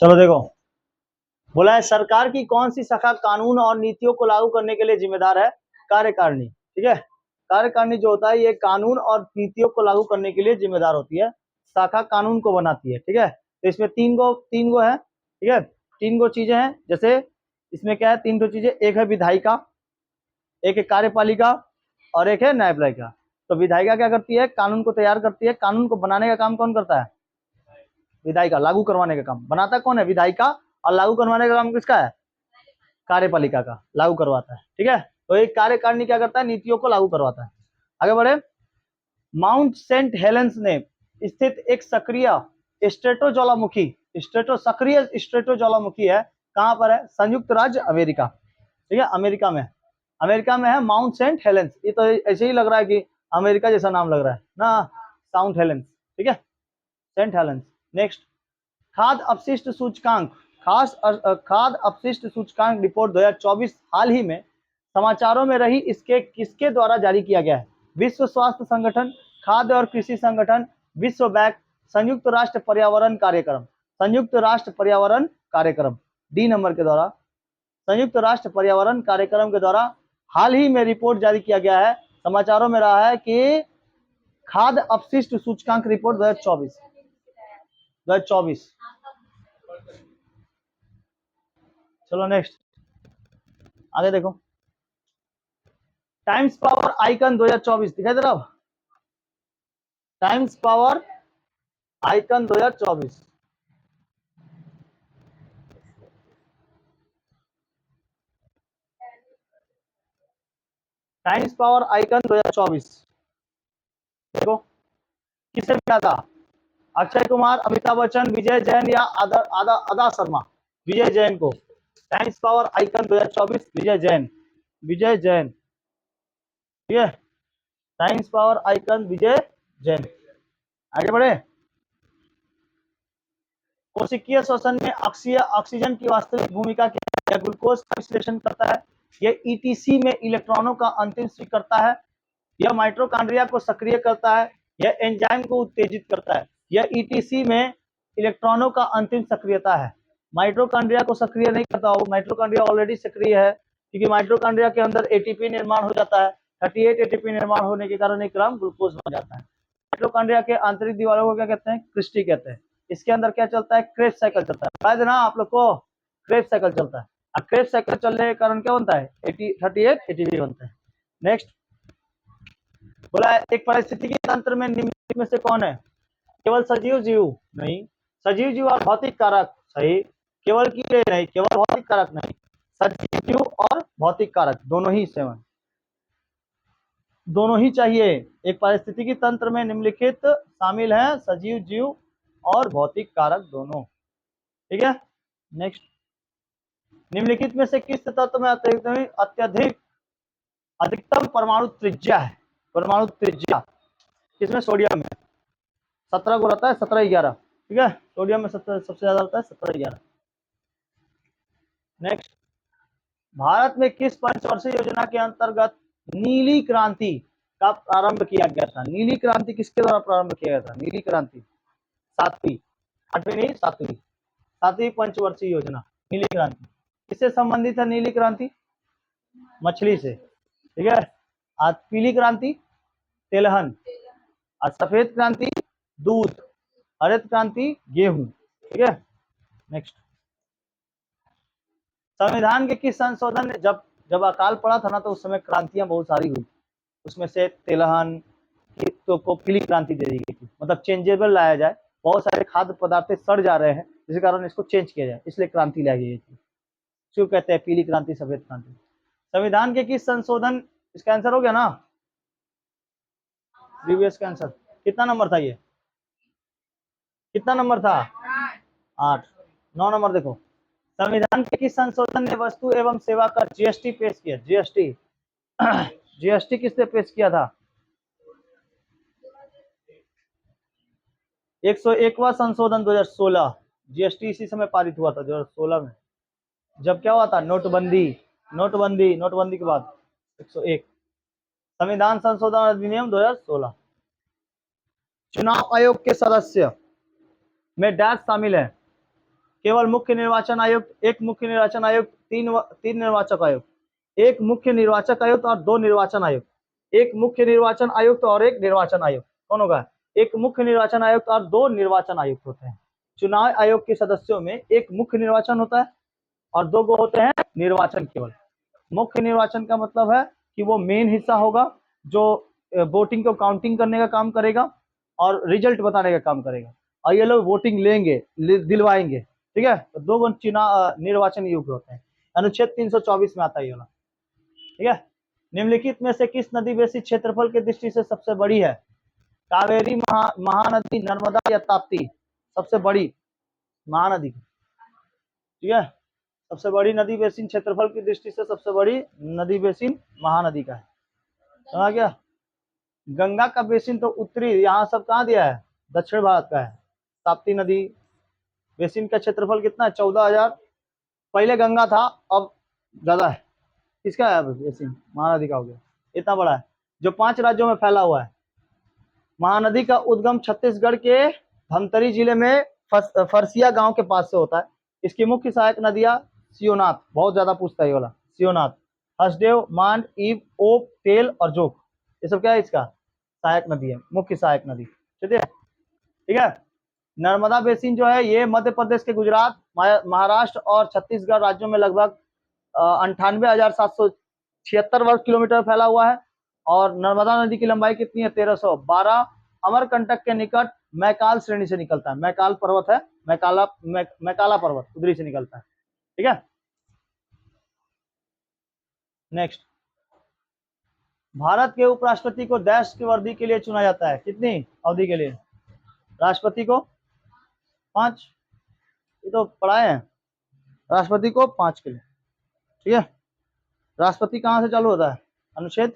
चलो देखो, बोला है सरकार की कौन सी शाखा कानून और नीतियों को लागू करने के लिए जिम्मेदार है? कार्यकारिणी। ठीक है, कार्यकारिणी जो होता है ये कानून और नीतियों को लागू करने के लिए जिम्मेदार होती है। शाखा कानून को बनाती है। ठीक है, तो इसमें तीन गो है। ठीक है, तीन गो चीजें हैं। जैसे इसमें क्या है, तीन गो चीजें, एक है विधायिका, एक है कार्यपालिका और एक है न्यायपालिका। तो विधायिका क्या करती है? कानून को तैयार करती है। कानून को बनाने का काम कौन करता है? विधायिका। लागू करवाने का काम बनाता कौन है? विधायिका। और लागू करवाने का काम किसका है? कार्यपालिका का, लागू करवाता है। ठीक है, तो एक कार्यकारिणी क्या करता है? नीतियों को लागू करवाता है। आगे बढ़े। माउंट सेंट हेलेंस ने स्थित एक सक्रिय स्ट्रेटो ज्वालामुखी, सक्रिय स्ट्रेटो ज्वालामुखी है, कहां पर है? संयुक्त राज्य अमेरिका। ठीक है, अमेरिका में, अमेरिका में है माउंट सेंट हेलेंस। ये तो ऐसे ही लग रहा है कि अमेरिका जैसा नाम लग रहा है ना, साउंट हेलेंस। ठीक है, सेंट हेलेंस। नेक्स्ट, खाद्य अपशिष्ट सूचकांक, खाद्य अपशिष्ट सूचकांक रिपोर्ट 2024 हाल ही में समाचारों में रही, इसके किसके द्वारा जारी किया गया है? विश्व स्वास्थ्य संगठन, खाद्य और कृषि संगठन, विश्व बैंक, संयुक्त राष्ट्र पर्यावरण कार्यक्रम। संयुक्त राष्ट्र पर्यावरण कार्यक्रम, डी नंबर के द्वारा, संयुक्त राष्ट्र पर्यावरण कार्यक्रम के द्वारा हाल ही में रिपोर्ट जारी किया गया है। समाचारों में रहा है कि खाद्य अपशिष्ट सूचकांक रिपोर्ट 2024। चलो नेक्स्ट, आगे देखो। टाइम्स पावर आइकन 2024 दिखाई दे रहा हो? Times power icon 2024। Times power icon 2024 देखो, किसने किया था? अक्षय कुमार, अमिताभ बच्चन, विजय जैन या अदा शर्मा? विजय जैन को। टाइम्स पावर आइकन 2024 विजय जैन, विजय जैन। ठीक है, टाइम्स पावर आइकन विजय जैन। आगे बढ़े। कोशिकीय श्वसन में ऑक्सीजन की वास्तविक भूमिका क्या है? यह ग्लूकोज का विश्लेषण करता है, यह ईटीसी में इलेक्ट्रॉनों का अंतिम स्वीकर्ता है, यह माइटोकॉन्ड्रिया को सक्रिय करता है, यह एंजाइम को उत्तेजित करता है। यह ईटीसी में इलेक्ट्रॉनों का अंतिम सक्रियता है, माइटोकॉन्ड्रिया को सक्रिय नहीं करता हो। माइटोकॉन्ड्रिया ऑलरेडी सक्रिय है, क्योंकि माइटोकॉन्ड्रिया के अंदर एटीपी निर्माण हो जाता है। 38 एटीपी निर्माण होने के कारण 1 ग्राम ग्लूकोज बन जाता है। माइटोकॉन्ड्रिया के आंतरिक दीवारों को क्या कहते हैं? क्रिस्टी कहते हैं। इसके अंदर क्या चलता है? क्रेब्स साइकिल चलता है। शायद ना आप लोग को क्रेब्स साइकिल चलता है। और क्रेब्स साइकिल चलने के कारण क्या बनता है? 38 एटीपी बनता है। नेक्स्ट, बोला है एक पारिस्थितिकी तंत्र में निम्नलिखित में से कौन है? केवल सजीव जीव नहीं, सजीव जीव और भौतिक कारक सही, केवल कीड़े नहीं, केवल भौतिक कारक नहीं, सजीव जीव और भौतिक कारक दोनों ही सेवन, दोनों ही चाहिए। एक पारिस्थितिकी तंत्र में निम्नलिखित शामिल हैं, सजीव जीव और भौतिक कारक दोनों। ठीक है, नेक्स्ट, निम्नलिखित में से किस तत्व में अत्यधिक अधिकतम परमाणु त्रिज्या है? परमाणु त्रिज्या किसमें? सोडियम में 17 को रहता है, 1711। ठीक है, सोडियम में सबसे ज्यादा रहता है 1711। नेक्स्ट, भारत में किस पंचवर्षीय योजना के अंतर्गत नीली क्रांति का प्रारंभ किया गया था? नीली क्रांति किसके द्वारा प्रारंभ किया गया था? नीली क्रांति सातवीं, आठवीं नहीं, सातवीं पंचवर्षीय योजना नीली क्रांति। किससे संबंधित है नीली क्रांति? मछली से। ठीक है, आज पीली क्रांति तेलहन, और सफेद क्रांति दूध, हरित क्रांति गेहूं। ठीक है, नेक्स्ट, संविधान के किस संशोधन ने, जब जब अकाल पड़ा था ना, तो उस समय क्रांतियां बहुत सारी हुई, उसमें से तेलहन की तो को पीली क्रांति दे दी गई थी। मतलब चेंजेबल लाया जाए, बहुत सारे खाद्य पदार्थ सड़ जा रहे हैं, जिस कारण इसको चेंज किया जाए, इसलिए क्रांति लाई गई थी। क्यों कहते हैं पीली क्रांति, सफेद क्रांति? संविधान के किस संशोधन, इसका आंसर हो गया ना, प्रीवियस का आंसर कितना नंबर था? ये कितना नंबर था? 8। 9 नंबर देखो, संविधान के किस संशोधन ने वस्तु एवं सेवा कर जीएसटी पेश किया? जीएसटी जीएसटी किसने पेश किया था? 101वां संशोधन 2016, जीएसटी इसी समय पारित हुआ था 2016 में, जब क्या हुआ था? नोटबंदी के बाद 101। संविधान संशोधन अधिनियम 2016। चुनाव आयोग के सदस्य में डैश शामिल है? केवल मुख्य निर्वाचन आयुक्त, एक मुख्य निर्वाचन आयुक्त, तीन निर्वाचक आयुक्त, एक मुख्य निर्वाचक आयुक्त और दो निर्वाचन आयुक्त, एक मुख्य निर्वाचन आयुक्त और एक निर्वाचन आयुक्त। कौन होगा? एक मुख्य निर्वाचन आयुक्त और दो निर्वाचन आयुक्त होते हैं। चुनाव आयोग के सदस्यों में एक मुख्य निर्वाचन होता है और दो को होते हैं निर्वाचन। केवल मुख्य निर्वाचन का मतलब है कि वो मेन हिस्सा होगा जो वोटिंग को काउंटिंग करने का काम करेगा और रिजल्ट बताने का काम करेगा, और ये लोग वोटिंग लेंगे, दिलवाएंगे। ठीक है, तो दो चुनाव निर्वाचन आयोग होते हैं। अनुच्छेद 324 में आता है ये वाला। ठीक है, निम्नलिखित में से किस नदी बेसिन क्षेत्रफल की दृष्टि से सबसे बड़ी है? कावेरी, महानदी, नर्मदा या ताप्ती? सबसे बड़ी महानदी। ठीक है, सबसे बड़ी नदी बेसिन क्षेत्रफल की दृष्टि से सबसे बड़ी नदी बेसिन महानदी का है। समझ गया? गंगा का बेसिन तो उत्तरी, यहाँ सब कहाँ दिया है? दक्षिण भारत का है। ताप्ती नदी बेसिन का क्षेत्रफल कितना है? 14,000। पहले गंगा था, अब ज्यादा है। किसका है अब बेसिन? महानदी का हो गया, इतना बड़ा है, जो 5 राज्यों में फैला हुआ है। महानदी का उद्गम छत्तीसगढ़ के धमतरी जिले में फरसिया गांव के पास से होता है। इसकी मुख्य सहायक नदियां सियोनाथ, बहुत ज्यादा पूछता है ये वाला, सियोनाथ, हसदेव, मांड, ईव, ओप, तेल और जोक, ये सब क्या है? इसका सहायक नदी है, मुख्य सहायक नदी। चलिए, ठीक है। नर्मदा बेसिन जो है ये मध्य प्रदेश के गुजरात, महाराष्ट्र और छत्तीसगढ़ राज्यों में लगभग 98,776 वर्ग किलोमीटर फैला हुआ है। और नर्मदा नदी की लंबाई कितनी है? 1312। अमरकंटक के निकट मैकाल श्रेणी से निकलता है। मैकाल पर्वत है, मैकाला पर्वत उधरी से निकलता है। ठीक है, नेक्स्ट। भारत के उपराष्ट्रपति को देश की वर्दी के लिए चुना जाता है। कितनी अवधि के लिए? राष्ट्रपति को 5, ये तो पढ़ाए हैं, राष्ट्रपति को 5 के लिए। ठीक है, राष्ट्रपति कहां से चालू होता है? अनुच्छेद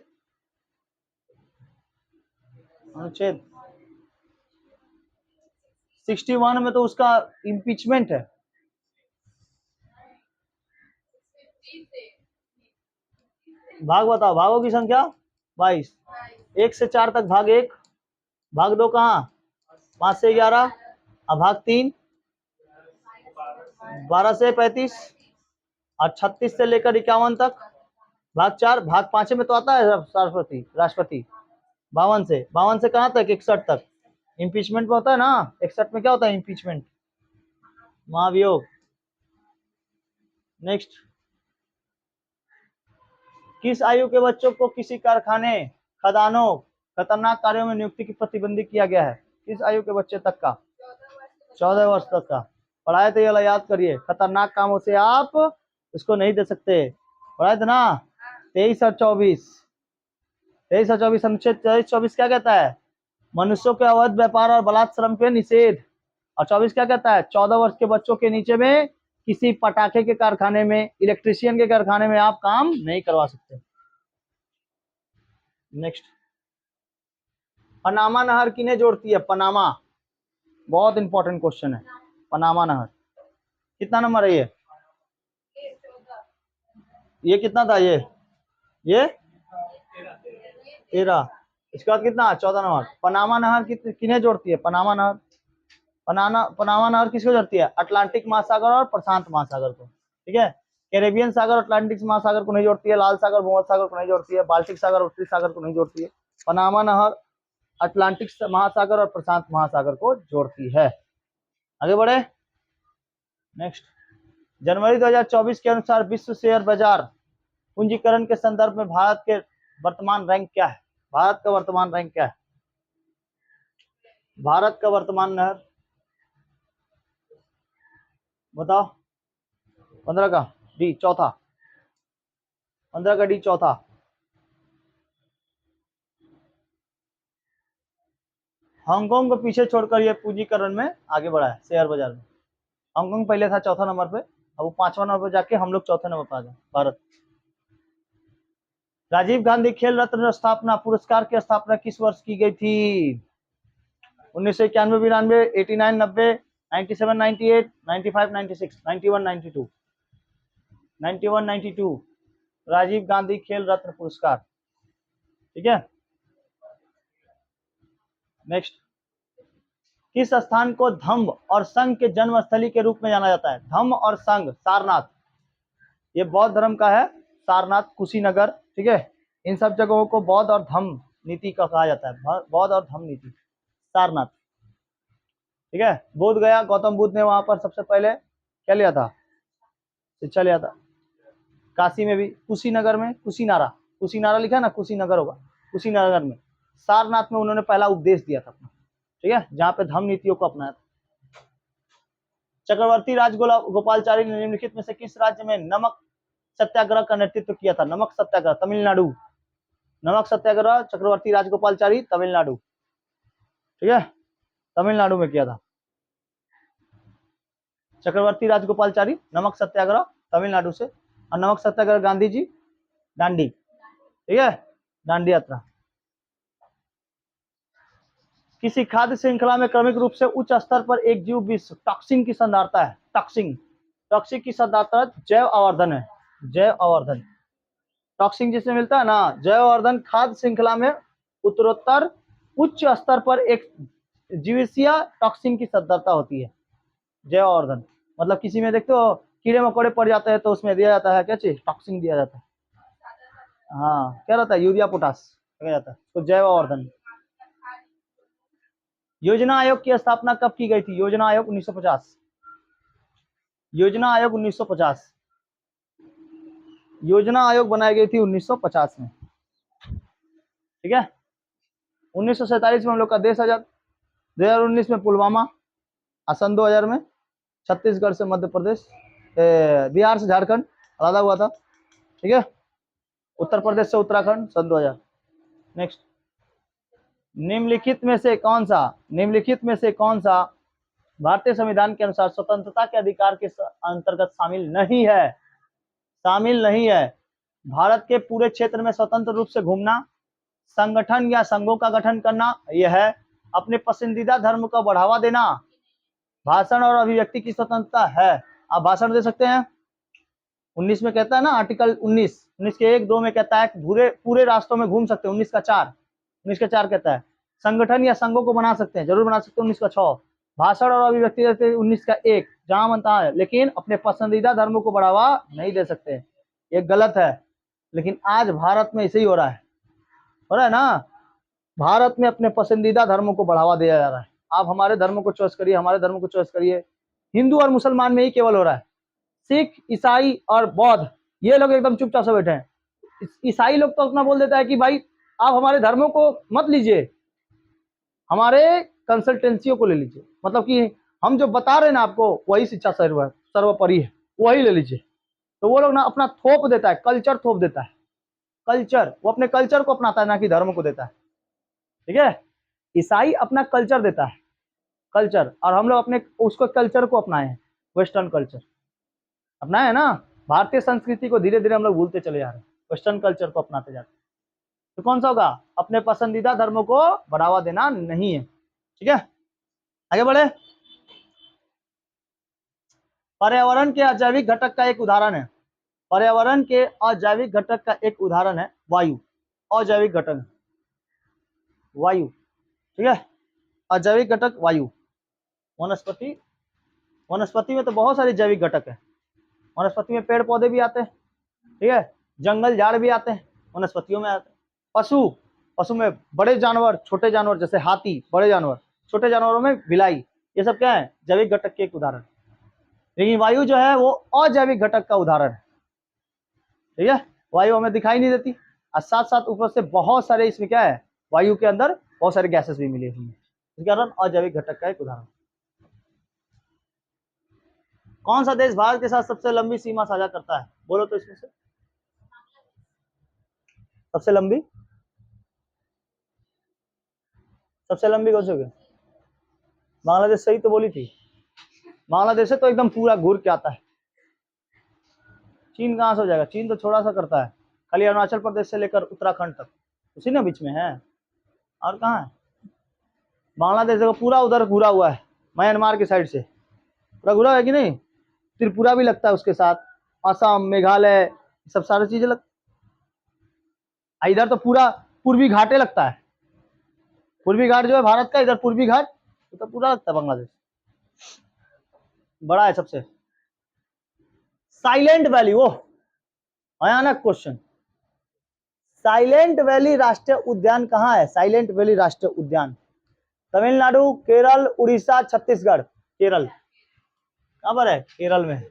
61 में तो उसका इम्पीचमेंट है। भाग बताओ, भागों की संख्या 22। 1 से 4 तक भाग 1, भाग 2 कहाँ? 5 से 11, अब भाग 3 12 से 35 और 36 से लेकर 51 तक, भाग 4, भाग 5 में तो आता है राष्ट्रपति 52 से कहाँ तक? 61 तक। इम्पीचमेंट में होता है ना, 61 में क्या होता है? इम्पीचमेंट, महाभियोग। नेक्स्ट। किस आयु के बच्चों को किसी कारखाने, खदानों, खतरनाक कार्यों में नियुक्ति की प्रतिबंधित किया गया है? किस आयु के बच्चे तक का? 14 वर्ष तक का। पढ़ाए थे, ये याद करिए। खतरनाक कामों से आप इसको नहीं दे सकते, पढ़ाए थे ना। 23 और 24, 23 और 24, अनुच्छेद 23-24 क्या कहता है? मनुष्यों के अवैध व्यापार और बलात् श्रम पे निषेध। और 24 क्या कहता है? 14 वर्ष के बच्चों के नीचे में किसी पटाखे के कारखाने में, इलेक्ट्रिशियन के कारखाने में आप काम नहीं करवा सकते। नेक्स्ट। पनामा नहर किन्हें जोड़ती है? पनामा, बहुत इंपॉर्टेंट क्वेश्चन है। पनामा नहर कितना नंबर है? ये कितना था? ये 13। इसके बाद कितना? 14 नंबर। पनामा नहर किन्हें जोड़ती है? पनामा नहर, पनामा नहर किसको जोड़ती है? अटलांटिक महासागर और प्रशांत महासागर को। ठीक है, कैरेबियन सागर अटलांटिक महासागर को नहीं जोड़ती है, लाल सागर भूमध्य सागर को नहीं जोड़ती है, बाल्टिक सागर उत्तरी सागर को नहीं जोड़ती है। पनामा नहर अटलांटिक महासागर और प्रशांत महासागर को जोड़ती है। आगे बढ़े, नेक्स्ट। जनवरी 2024 के अनुसार विश्व शेयर बाजार पूंजीकरण के संदर्भ में भारत के वर्तमान रैंक क्या है? भारत का वर्तमान रैंक क्या है? भारत का वर्तमान नहर बताओ। 15 का डी चौथा, 15 का डी चौथा। हांगकांग को पीछे छोड़कर ये पूंजीकरण में आगे बढ़ा है, शेयर बाजार में। हांगकांग पहले था चौथा नंबर पे, अब वो 5वां नंबर पे जाके हम लोग चौथे नंबर पर आ गए, भारत। राजीव गांधी खेल रत्न स्थापना पुरस्कार की स्थापना किस वर्ष की गई थी? 1991, 92, 89, 90, 97, 98, 95, 96, 91, 92, 91, 92 राजीव गांधी खेल रत्न पुरस्कार। ठीक है, नेक्स्ट। किस स्थान को धम्म और संघ के जन्मस्थली के रूप में जाना जाता है? धम्म और संघ, सारनाथ, ये बौद्ध धर्म का है। सारनाथ, कुशीनगर, ठीक है, इन सब जगहों को बौद्ध और धम्म नीति का कहा जाता है, बौद्ध और धम्म नीति, सारनाथ, ठीक है। बोध गया, गौतम बुद्ध ने वहां पर सबसे पहले क्या लिया था? शिक्षा लिया था। काशी में भी, कुशीनगर में, कुशीनारा लिखा है ना, कुशीनगर होगा, कुशीनगर में, सारनाथ में उन्होंने पहला उपदेश दिया था अपना, ठीक है, जहाँ पे धम्म नीतियों को अपनाया था। चक्रवर्ती राजगोपालचारी ने निम्नलिखित में से किस राज्य में नमक सत्याग्रह का नेतृत्व किया था? नमक सत्याग्रह, तमिलनाडु, नमक सत्याग्रह चक्रवर्ती राजगोपालचारी, तमिलनाडु, ठीक है, तमिलनाडु में किया था चक्रवर्ती राजगोपालचारी, नमक सत्याग्रह तमिलनाडु से। और नमक सत्याग्रह गांधी जी, दांडी, ठीक है, दांडी यात्रा। किसी खाद्य श्रृंखला में क्रमिक रूप से उच्च स्तर पर एक जीव विष टॉक्सिन की सांद्रता है, टॉक्सिन की सांद्रता जैव आवर्धन है, जैव आवर्धन, टॉक्सिन जिसमें मिलता है ना, जैव आवर्धन खाद्य श्रृंखला में उत्तरोत्तर उच्च स्तर पर एक जीवसीय टॉक्सिन की सांद्रता होती है, जैव आवर्धन। मतलब किसी में देखते हो कीड़े मकोड़े पड़ जाते हैं तो उसमें दिया जाता है क्या चीज? टॉक्सिन दिया जाता है, हाँ, क्या रहता है? यूरिया पोटास दिया जाता है, तो जैव आवर्धन। योजना आयोग की स्थापना कब की गई थी? योजना आयोग 1950, योजना आयोग 1950, योजना आयोग बनाई गई थी 1950 में, ठीक है। 1947 में हम लोग का देश आजाद, 2019 में पुलवामा, सन 2000 में छत्तीसगढ़ से मध्य प्रदेश, बिहार से झारखंड अलग हुआ था, ठीक है, उत्तर प्रदेश से उत्तराखंड सन 2000। नेक्स्ट, निम्नलिखित में से कौन सा भारतीय संविधान के अनुसार स्वतंत्रता के अधिकार के अंतर्गत शामिल नहीं है? भारत के पूरे क्षेत्र में स्वतंत्र रूप से घूमना, संगठन या संघों का गठन करना, यह है। अपने पसंदीदा धर्म को बढ़ावा देना, भाषण और अभिव्यक्ति की स्वतंत्रता है, आप भाषण दे सकते हैं। 19 में कहता है ना, आर्टिकल 19 के 1-2 में कहता है पूरे राष्ट्रों में घूम सकते हैं। 19 का 4 कहता है संगठन या संघों को बना सकते हैं, जरूर बना सकते हैं। 19 का 6 भाषण और अभिव्यक्ति देते हैं। 19 का 1 जहां बनता है, लेकिन अपने पसंदीदा धर्मों को बढ़ावा नहीं दे सकते, ये गलत है। लेकिन आज भारत में ऐसे ही हो रहा है ना, भारत में अपने पसंदीदा धर्मों को बढ़ावा दिया जा रहा है। आप हमारे धर्म को चॉइस करिए, हमारे धर्म को चॉइस करिए। हिंदू और मुसलमान में ही केवल हो रहा है, सिख, ईसाई और बौद्ध ये लोग एकदम चुपचाप से बैठे हैं। ईसाई लोग तो अपना बोल देता है कि भाई आप हमारे धर्मों को मत लीजिए, हमारे कंसल्टेंसियों को ले लीजिए, मतलब कि हम जो बता रहे हैं ना आपको वही शिक्षा सर्वोपरि है, वही ले लीजिए। तो वो लोग ना अपना थोप देता है, कल्चर थोप देता है, कल्चर, वो अपने कल्चर को अपनाता है ना कि धर्म को देता है, ठीक है। ईसाई अपना कल्चर देता है, कल्चर, और हम लोग अपने उसको कल्चर को अपनाए हैं, वेस्टर्न कल्चर अपनाए है ना। भारतीय संस्कृति को धीरे धीरे हम लोग भूलते चले जा रहे हैं, वेस्टर्न कल्चर को अपनाते जाते हैं। तो कौन सा होगा? अपने पसंदीदा धर्मों को बढ़ावा देना नहीं है, ठीक है। आगे बढ़े। पर्यावरण के अजैविक घटक का एक उदाहरण है, पर्यावरण के अजैविक घटक का एक उदाहरण है वायु, अजैविक घटक वायु, ठीक है, अजैविक घटक वायु। वनस्पति में तो बहुत सारे जैविक घटक है, वनस्पति में पेड़ पौधे भी आते हैं, ठीक है, जंगल झाड़ भी आते हैं, वनस्पतियों में आते हैं। पशु में बड़े जानवर, छोटे जानवर, जैसे हाथी, बड़े जानवर, छोटे जानवरों में बिलाई, ये सब क्या है? जैविक घटक के एक उदाहरण। लेकिन वायु जो है वो अजैविक घटक का उदाहरण है, ठीक है। वायु हमें दिखाई नहीं देती, और साथ साथ ऊपर से बहुत सारे इसमें क्या है, वायु के अंदर बहुत सारे गैसेस भी मिले हुए हैं, इसके कारण अजैविक घटक का एक उदाहरण। कौन सा देश भारत के साथ सबसे लंबी सीमा साझा करता है? बोलो तो इसमें से सबसे लंबी कौन सी होगी? बांग्लादेश, सही तो बोली थी, बांग्लादेश से तो एकदम पूरा घूर के आता है। चीन कहाँ से हो जाएगा? चीन तो छोटा सा करता है, खाली अरुणाचल प्रदेश से लेकर उत्तराखंड तक उसी ना बीच में है, और कहाँ है? बांग्लादेश को पूरा उधर घूरा हुआ है, म्यांमार की साइड से पूरा घूरा है कि नहीं, त्रिपुरा भी लगता है उसके साथ, असम, मेघालय, सब सारी चीजें इधर तो पूरा पूर्वी घाटे लगता है, पूर्वी घाट जो है भारत का, इधर पूर्वी घाट ये तो पूरा लगता है बांग्लादेश, बड़ा है सबसे। साइलेंट वैली, वो भयानक क्वेश्चन। साइलेंट वैली राष्ट्रीय उद्यान कहाँ है? साइलेंट वैली राष्ट्रीय उद्यान तमिलनाडु, केरल, उड़ीसा, छत्तीसगढ़। केरल, कहां पर है? केरल में।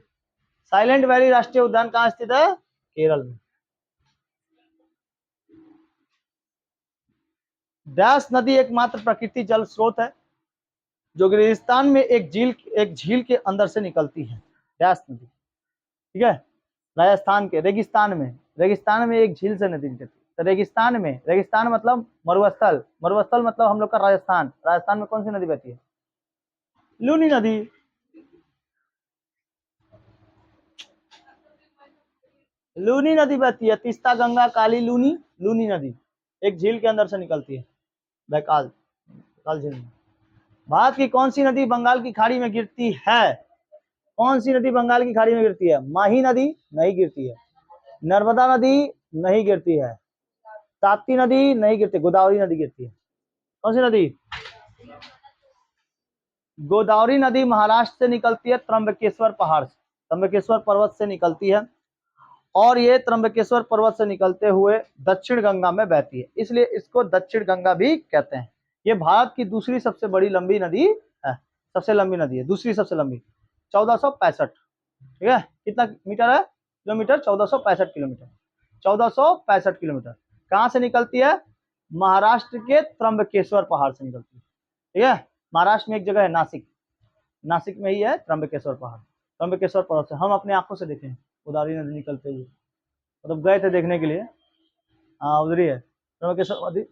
साइलेंट वैली राष्ट्रीय उद्यान कहाँ स्थित है? केरल में। डैश नदी एकमात्र प्राकृतिक जल स्रोत है जो रेगिस्तान में एक झील के अंदर से निकलती है। डैश नदी, ठीक है, राजस्थान के रेगिस्तान में एक झील से नदी निकलती है। तो रेगिस्तान में, रेगिस्तान मतलब मरुस्थल, मरुस्थल मतलब हम लोग का राजस्थान। राजस्थान में कौन सी नदी बहती है? लूनी नदी। लूनी नदी बहती है, तीस्ता, गंगा, काली, लूनी, लूनी नदी एक झील के अंदर से निकलती है, बैकाल झील में। भारत की कौन सी नदी बंगाल की खाड़ी में गिरती है? कौन सी नदी बंगाल की खाड़ी में गिरती है? माही नदी नहीं गिरती है, नर्मदा नदी नहीं गिरती है, ताप्ती नदी नहीं गिरती, गोदावरी नदी गिरती है। कौन सी नदी? गोदावरी नदी महाराष्ट्र से निकलती है, त्र्यंबकेश्वर पहाड़ से, त्र्यंबकेश्वर पर्वत से निकलती है, और ये त्र्यंबकेश्वर पर्वत से निकलते हुए दक्षिण गंगा में बहती है, इसलिए इसको दक्षिण गंगा भी कहते हैं। ये भारत की दूसरी सबसे बड़ी लंबी नदी है, सबसे लंबी नदी है, दूसरी सबसे लंबी, 1465, ठीक है। कितना मीटर है? Kilometre, 1465 kilometre, 1465 kilometre. कहाँ से निकलती है? महाराष्ट्र के त्र्यंबकेश्वर पहाड़ से निकलती है, ठीक है। महाराष्ट्र में एक जगह है नासिक, नासिक में ही है त्र्यंबकेश्वर पहाड़। त्र्यंबकेश्वर पर्वत से हम अपने आंखों से देखे हैं गोदावरी नदी निकलते हुए, मतलब गए थे देखने के लिए। हाँ, उधर ही है त्र्यंबकेश्वर नदी,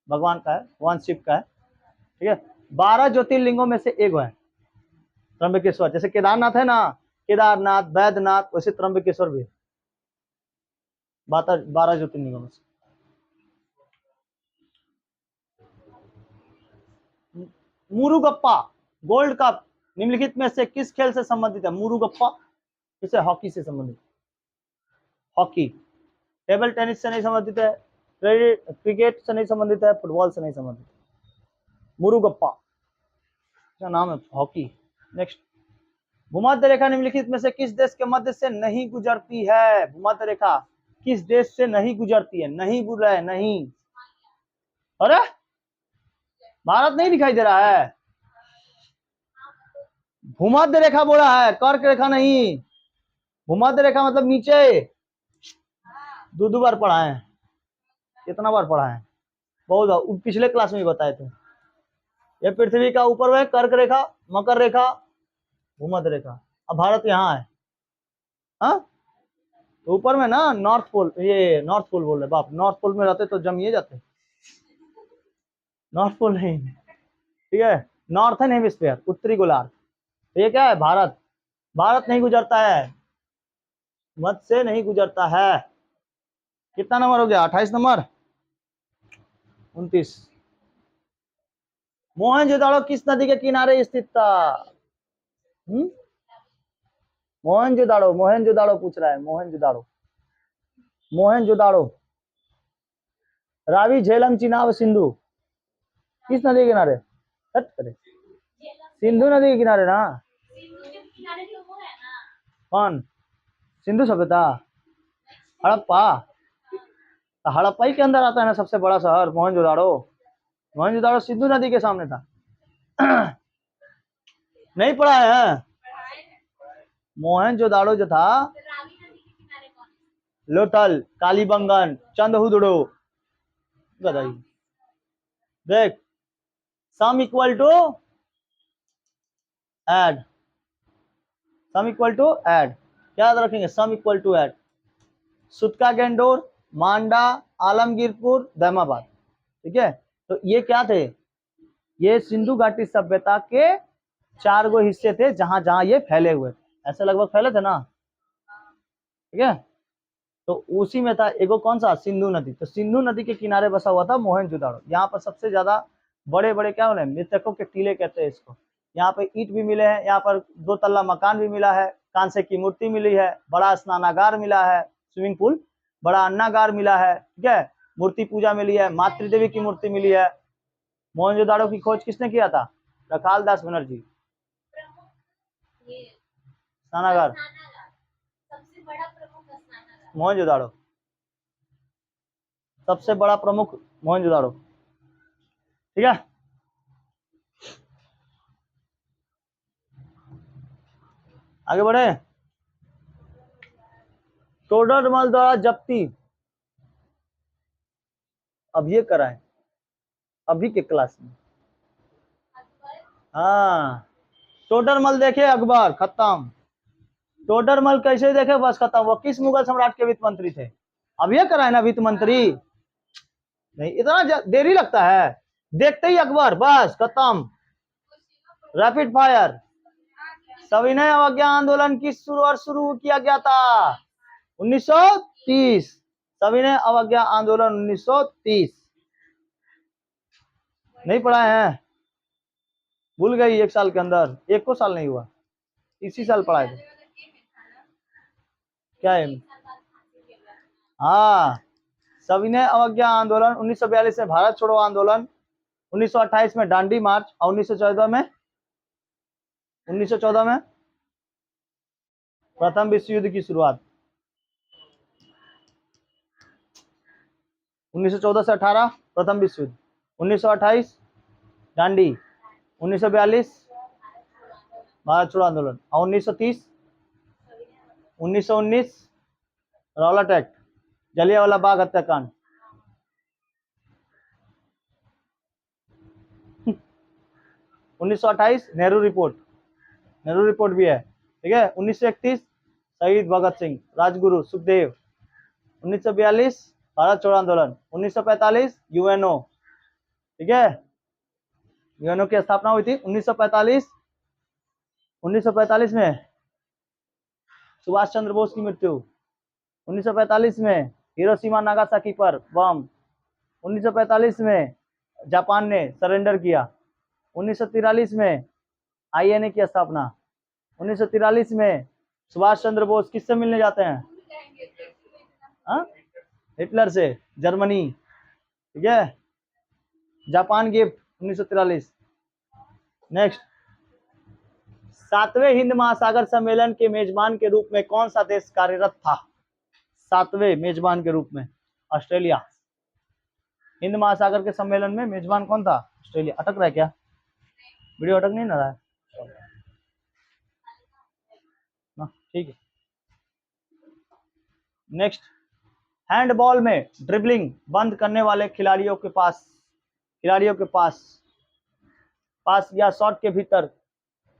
भगवान का है, भगवान शिव का है, ठीक है। 12 ज्योतिर्लिंगों में से एक है त्र्यंबकेश्वर। जैसे केदारनाथ है ना, केदारनाथ, बैद्यनाथ, वैसे त्र्यंबकेश्वर भी है 12 ज्योतिर्लिंगों में से। मुरुगप्पा गोल्ड कप निम्नलिखित में से किस खेल से संबंधित है? मुरुगप्पा किसे? हॉकी से संबंधित। हॉकी। टेबल टेनिस से नहीं संबंधित है, क्रिकेट से नहीं संबंधित है, फुटबॉल से नहीं संबंधित। मुरुगप्पा का नाम है हॉकी। नेक्स्ट, भूमध्य रेखा निम्नलिखित में से किस देश के मध्य से नहीं गुजरती है? भूमध्य रेखा किस देश से नहीं गुजरती है? नहीं बोल रहा है, नहीं। अरे भारत नहीं दिखाई दे रहा है, भूमध्य रेखा बोला है, कर्क रेखा नहीं। भूमध्य रेखा मतलब नीचे। दो बार पढ़ा है, कितना बार पढ़ा है? बहुत, पिछले क्लास में भी बताए थे। ये पृथ्वी का ऊपर है कर्क रेखा, मकर रेखा, भूमध्य रेखा। अब भारत यहाँ है, हाँ, तो ऊपर में ना नॉर्थ पोल, ये नॉर्थ पोल बोल रहे बाप, नॉर्थ पोल में रहते तो जमिए जाते। नॉर्थ पोल नहीं, ठीक है, नॉर्थन हेमिस्फीयर, उत्तरी गोलार्ध। तो ये क्या है? भारत। भारत नहीं गुजरता है, मध्य से नहीं गुजरता है। कितना नंबर हो गया? 28 नंबर, 29। मोहनजोदाड़ो किस नदी के किनारे स्थित था? मोहनजोदाड़ो, मोहनजोदाड़ो पूछ रहा है, मोहनजोदाड़ो, मोहनजोदाड़ो। रावी, झेलम, चिनाब, सिंधु किस नदी के किनारे? सिंधु नदी के किनारे ना। कौन? सिंधु सभ्यता, हड़प्पा। हड़प्पा ही के अंदर आता है ना सबसे बड़ा शहर मोहनजोदाड़ो। मोहनजोदाड़ो सिंधु नदी के सामने था। नहीं पढ़ा है? मोहनजोदाड़ो जो था, लोथल, कालीबंगन, चंदहुदड़ो, बताइए। देख, sum equal to add, sum equal to add, क्या याद रखेंगे? Sum equal to add. Sutkagen Dor, Manda, Alamgirpur, Daimabad, ठीक है। तो ये क्या थे? ये सिंधु घाटी सभ्यता के 4 गो हिस्से थे जहां जहां ये फैले हुए थे, ऐसे लगभग फैले थे ना, ठीक है। तो उसी में था एगो कौन सा? सिंधु नदी। तो सिंधु नदी के किनारे बसा हुआ था मोहनजोदाड़ो। यहाँ पर सबसे ज्यादा बड़े बड़े क्या बोले, मृतकों के टीले कहते हैं इसको। यहाँ पे ईंट भी मिले हैं, यहाँ पर 2 तल्ला मकान भी मिला है, कांसे की मूर्ति मिली है, बड़ा स्नानागार मिला है, स्विमिंग पूल, बड़ा अन्नागार मिला है, ठीक है, मूर्ति पूजा मिली है, मातृदेवी की मूर्ति मिली है। मोहनजोदाड़ो की खोज किसने किया था? रखाल दास बनर्जी। ये स्नानागार सबसे बड़ा प्रमुख स्नानागार मोहनजोदाड़ो। सबसे बड़ा प्रमुख मोहनजोदाड़ो। ठीक है, आगे बढ़े। टोडरमल द्वारा जब्ती अब ये कराए अभी के क्लास में। हाँ, टोडरमल देखे अकबर खत्म। टोडरमल कैसे देखे बस खत्म। वो किस मुगल सम्राट के वित्त मंत्री थे? अब ये कराए ना वित्त मंत्री। नहीं, इतना देरी लगता है? देखते ही अकबर, बस खत्म, रैपिड फायर। सविनय अवज्ञा आंदोलन किस शुरू किया गया था? 1930। सविनय अवज्ञा आंदोलन 1930। नहीं पढ़ाए हैं? भूल गई, एक साल के अंदर, एक को साल नहीं हुआ, इसी साल पढ़ाए थे। क्या है? हाँ, सविनय अवज्ञा आंदोलन 1942 में भारत छोड़ो आंदोलन, 1928 में डांडी मार्च और 1914 में प्रथम विश्व युद्ध की शुरुआत। 1914 से 18 प्रथम विश्व युद्ध, 1928 डांडी, 1942 भारत छोड़ो आंदोलन और 1919 रौलट एक्ट, जलियांवाला बाग हत्याकांड। 1928 नेहरू रिपोर्ट भी है। ठीक है, 1931 शहीद भगत सिंह, राजगुरु सुखदेव। 1942 भारत छोड़ो आंदोलन, 1945 यूएनओ। ठीक है, यूएनओ की स्थापना हुई थी 1945 में। सुभाष चंद्र बोस की मृत्यु 1945 में। हिरोशिमा नागासाकी पर बम 1945 में जापान ने सरेंडर किया। 1943 में आईएनए की स्थापना। 1943 में सुभाष चंद्र बोस किससे मिलने जाते हैं? हिटलर से, जर्मनी। ठीक है, जापान गिफ्ट 1943। नेक्स्ट, 7वें हिंद महासागर सम्मेलन के मेजबान के रूप में कौन सा देश कार्यरत था? 7वें मेजबान के रूप में ऑस्ट्रेलिया। हिंद महासागर के सम्मेलन में मेजबान कौन था? ऑस्ट्रेलिया। अटक रहा है क्या? वीडियो अटक नहीं ना रहा है? ठीक है, नेक्स्ट, हैंडबॉल में ड्रिबलिंग बंद करने वाले खिलाड़ियों के पास या शॉट के भीतर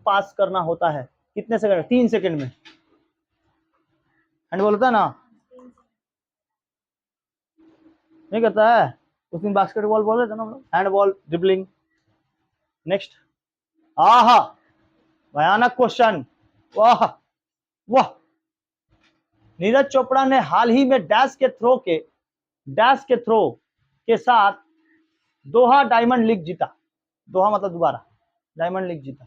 पास करना होता है कितने सेकंड? 3 सेकंड में हैंडबॉल होता है ना? नहीं करता है उस दिन बास्केटबॉल बोल रहे थे ना हम लोग, हैंडबॉल ड्रिबलिंग। नेक्स्ट, आहा भयानक क्वेश्चन, वाह वाह। नीरज चोपड़ा ने हाल ही में डैश के थ्रो के साथ दोहा डायमंड लीग जीता। दोहा मतलब दोबारा, डायमंड लीग जीता।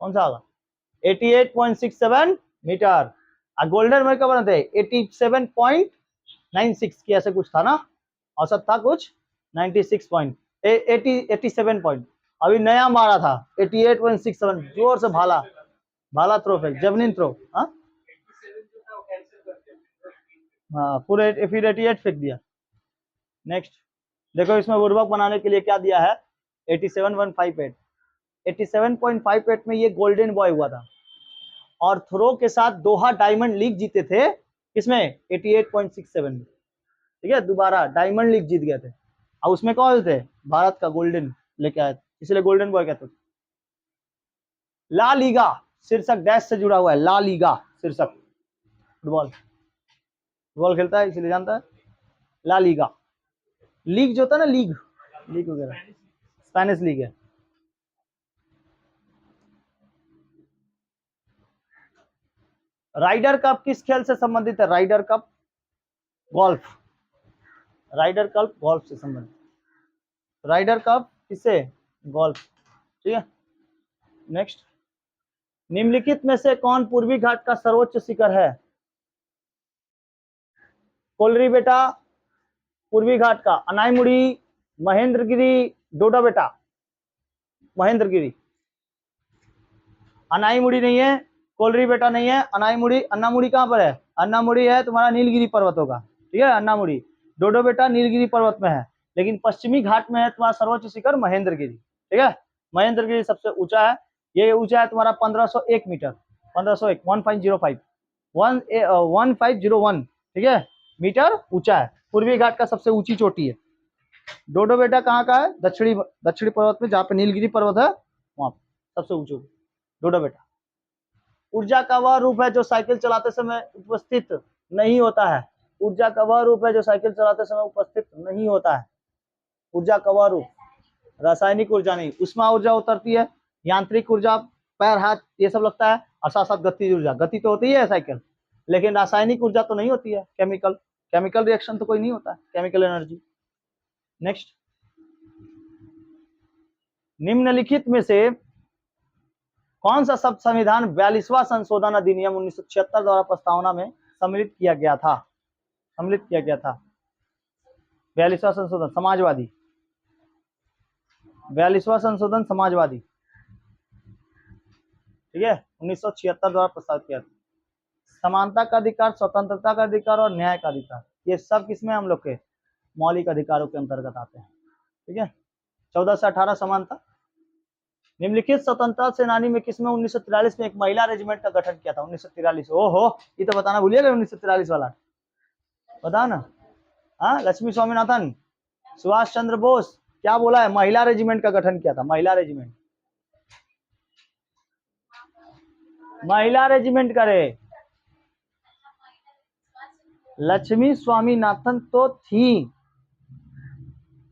कौन सा होगा? 88.67 मीटर। गोल्डन मेडल कब बनाते? 87.96 की ऐसे कुछ था ना, औसत था कुछ 87 पॉइंट। अभी नया मारा था 88.67, जोर से भाला थ्रो फेंक, जेवलिन थ्रो। हाँ पूरे फिर 88 फेंक दिया। नेक्स्ट देखो, इसमें बुर्बक बनाने के लिए क्या दिया है? 87.58। 87.58 में ये गोल्डन बॉय हुआ था और थ्रो के साथ दोहा डायमंड लीग जीते थे। किसमें? 88.67 में। ठीक है, दोबारा डायमंड लीग जीत गए थे और उसमें कौन थे? भारत का गोल्डन लेके आए थे, इसलिए गोल्डन बॉय कहते थे। ला लीगा शीर्षक डैश से जुड़ा हुआ है। ला लीगा शीर्षक फुटबॉल खेलता है इसलिए जानता है। ला लीगा लीग जो होता है ना, लीग वगैरह, स्पेनिश लीग है। राइडर कप किस खेल से संबंधित है? राइडर कप गोल्फ से संबंधित। राइडर कप किससे? गोल्फ। ठीक है, नेक्स्ट, निम्नलिखित में से कौन पूर्वी घाट का सर्वोच्च शिखर है? कोलरी बेटा पूर्वी घाट का, अनाईमुड़ी, महेंद्रगिरी, डोडा बेटा। महेंद्रगिरी। अनाईमुड़ी नहीं है, कोलरी बेटा नहीं है, अनाईमुड़ी, अन्नामुड़ी कहाँ पर है? अन्नामुड़ी है तुम्हारा नीलगिरी पर्वतों का, ठीक है, अन्नामुड़ी। डोडो बेटा नीलगिरी पर्वत में है, लेकिन पश्चिमी घाट में है तुम्हारा सर्वोच्च शिखर महेंद्रगिरी, ठीक है। महेंद्रगिरी सबसे ऊंचा है, ये ऊंचा है तुम्हारा 1501 मीटर, 1501, 1505, 1501, ठीक है, मीटर ऊंचा है। पूर्वी घाट का सबसे ऊंची चोटी है। डोडो बेटा कहाँ का है? दक्षिणी पर्वत में, जहाँ पे नीलगिरी पर्वत है वहां सबसे ऊंचे डोडो बेटा। ऊर्जा का वह रूप है जो साइकिल चलाते समय उपस्थित नहीं होता है। ऊर्जा का वह रूप है जो साइकिल चलाते समय उपस्थित नहीं होता है। ऊर्जा का वह रूप, रासायनिक ऊर्जा नहीं, उष्मा ऊर्जा उतरती है, यांत्रिक ऊर्जा पैर हाथ ये सब लगता है, और साथ साथ गति ऊर्जा, गति तो होती है साइकिल, लेकिन रासायनिक ऊर्जा तो नहीं होती है, केमिकल रिएक्शन तो कोई नहीं होता है, केमिकल एनर्जी। नेक्स्ट, निम्नलिखित में से कौन सा शब्द संविधान 42वां संशोधन अधिनियम 1976 द्वारा प्रस्तावना में सम्मिलित किया गया था? 42वां संशोधन समाजवादी, 42वां संशोधन समाजवादी, ठीक है, 1976 द्वारा प्रस्तावित किया था। समानता का अधिकार, स्वतंत्रता का अधिकार और न्याय का अधिकार, ये सब किसमें हम लोग के मौलिक अधिकारों के अंतर्गत आते हैं, ठीक है। 14 से 18 समानता। निम्नलिखित स्वतंत्रता सेनानी में किसमें 1943 में एक महिला रेजिमेंट का गठन किया था? 1943। ओहो, ये तो बताना भूलिएगा 1943 वाला, बताओ ना। हाँ, लक्ष्मी स्वामीनाथन, सुभाष चंद्र बोस, क्या बोला है? महिला रेजिमेंट का गठन किया था, महिला रेजिमेंट, महिला रेजिमेंट करे। लक्ष्मी स्वामीनाथन तो थी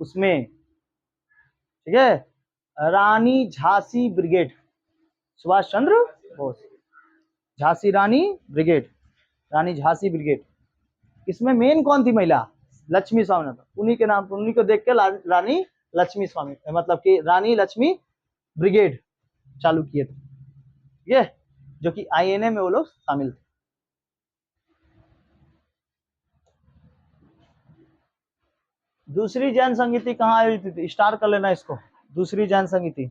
उसमें, ठीक है। रानी झांसी ब्रिगेड, सुभाष चंद्र बोस, झांसी रानी ब्रिगेड, रानी झांसी ब्रिगेड। इसमें मेन कौन थी महिला? लक्ष्मी स्वामीनाथन, उन्हीं के नाम पर, उन्हीं को देख के रानी लक्ष्मी स्वामी, मतलब कि रानी लक्ष्मी ब्रिगेड चालू किए थे, ठीक है, जो कि आईएनए में वो लोग शामिल थे। दूसरी जैन संगीति कहाँ आयोजित थी? स्टार कर लेना इसको। दूसरी जैन संगीति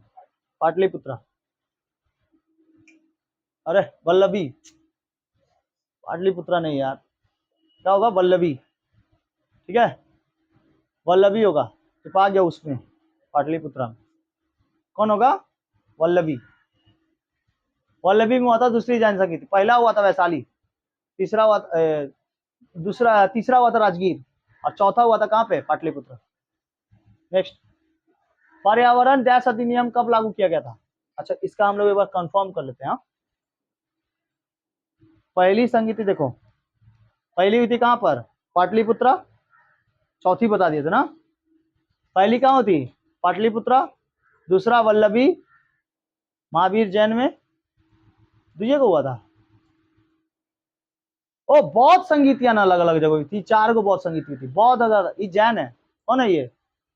पाटलिपुत्र। अरे वल्लभी, पाटलिपुत्र नहीं यार, क्या होगा? वल्लभी, ठीक है, वल्लभी होगा, छुपा गया उसमें पाटलिपुत्र में। कौन होगा? वल्लभी। वल्लभी में हुआ था दूसरी जैन संगीति। पहला हुआ था वैशाली, तीसरा हुआ तीसरा हुआ था राजगीर, और चौथा हुआ था कहाँ पे? पाटलिपुत्र। नेक्स्ट, पर्यावरण डैश अधिनियम कब लागू किया गया था? अच्छा, इसका हम लोग एक बार कंफर्म कर लेते हैं। पहली संगीति देखो, पहली हुई थी कहाँ पर? पाटलिपुत्र। चौथी बता दिए थे ना। पहली कहाँ होती? पाटलिपुत्र। दूसरा वल्लभी महावीर जैन में। दूसरे को हुआ था ओ बहुत संगीतियां ना अलग अलग जगह थी, 4 को बहुत संगीत हुई थी, बहुत ज्यादा। ये जैन है, कौन है ये?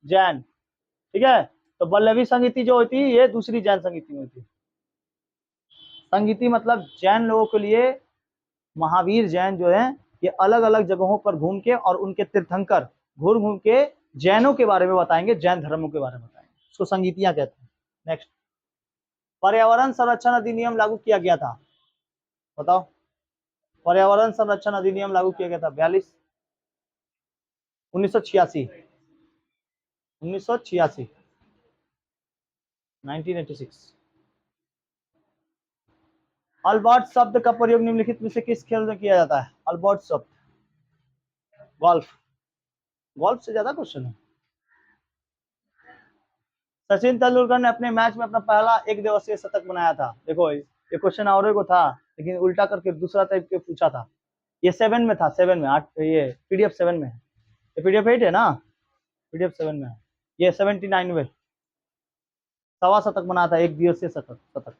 जैन, ठीक है। तो वल्लभी संगीति जो होती है ये दूसरी जैन संगीति में होती है। संगीति मतलब जैन लोगों के लिए महावीर जैन जो है ये अलग अलग जगहों पर घूम के और उनके तीर्थंकर घूम घूम के जैनों के बारे में बताएंगे, जैन धर्मों के बारे में बताएंगे, उसको संगीतियां कहते हैं। नेक्स्ट, पर्यावरण संरक्षण अधिनियम लागू किया गया था, बताओ। पर्यावरण संरक्षण अधिनियम लागू किया गया था 1986 1986। अल्बर्ट शब्द का प्रयोग निम्नलिखित में से किस खेल में किया जाता है? अल्बर्ट शब्द, गोल्फ। गोल्फ से ज्यादा क्वेश्चन है। सचिन तेंदुलकर ने अपने मैच में अपना पहला एक दिवसीय शतक बनाया था। देखो ये क्वेश्चन और को था, लेकिन उल्टा करके दूसरा टाइप के पूछा था। ये 7 में था, 7 में, 8, ये पीडीएफ 7 में है, ये पीडीएफ 8 है ना, पीडीएफ 7 में है। ये 79 में सवा शतक बनाया था, एक दिवसीय शतक।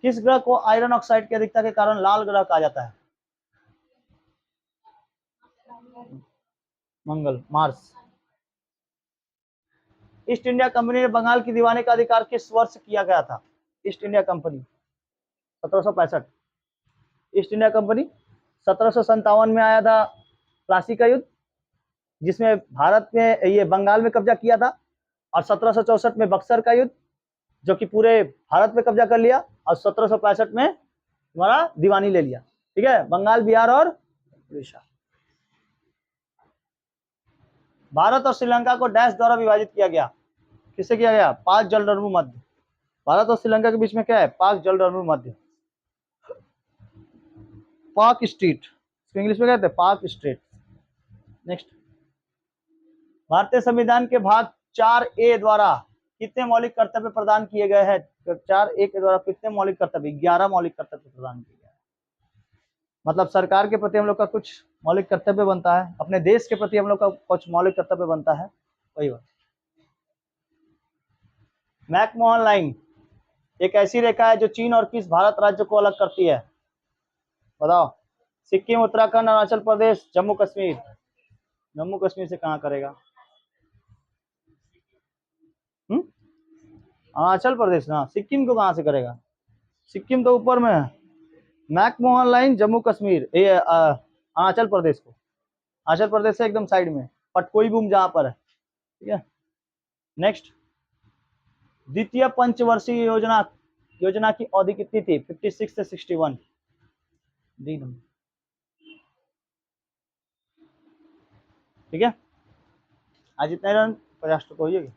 किस ग्रह को आयरन ऑक्साइड की अधिकता के कारण लाल ग्रह कहा जाता है? मंगल, मार्स। ईस्ट इंडिया कंपनी ने बंगाल की दीवानी का अधिकार किस वर्ष किया गया था? East India company 1765। East India company 1757 में आया था, प्लासी का युद्ध, जिसमें भारत में ये बंगाल में कब्जा किया था, और 1764 में बक्सर का युद्ध, जो कि पूरे भारत पे कब्जा कर लिया, और 1765 में हमारा दीवानी ले लिया। ठीक है, बंगाल, बिहार और उड़ीसा। भारत और श्रीलंका को डैश द्वारा विभाजित किया गया। किससे किया गया? पाक जलरंभू मध्य। भारत और श्रीलंका के बीच में क्या है? पाक जलरंभू मध्य, पाक स्ट्रीट, इंग्लिश में कहते हैं पाक स्ट्रीट। नेक्स्ट, भारतीय संविधान के भाग 4A द्वारा कितने मौलिक कर्तव्य प्रदान किए गए हैं? 4A के द्वारा कितने मौलिक कर्तव्य? 11 मौलिक कर्तव्य प्रदान किए गए हैं। मतलब सरकार के प्रति हम लोग का कुछ मौलिक कर्तव्य बनता है, अपने देश के प्रति हम लोग का कुछ मौलिक कर्तव्य बनता है, वही बात। मैकमोहन लाइन एक ऐसी रेखा है जो चीन और किस भारत राज्य को अलग करती है? बताओ। सिक्किम, उत्तराखंड, अरुणाचल प्रदेश, जम्मू कश्मीर। जम्मू कश्मीर से कहाँ करेगा? अरुणाचल प्रदेश ना, सिक्किम को कहाँ से करेगा? सिक्किम तो ऊपर में है। मैकमोहन लाइन जम्मू कश्मीर, ये अरुणाचल प्रदेश को, अरुणाचल प्रदेश से एकदम साइड में, पटकोई बूम जहाँ पर है। ठीक है, नेक्स्ट, द्वितीय पंचवर्षीय योजना की अवधि कितनी थी? 56 से 61। D number. ठीक है, आज इतने रन 50 तो हो जाएगी।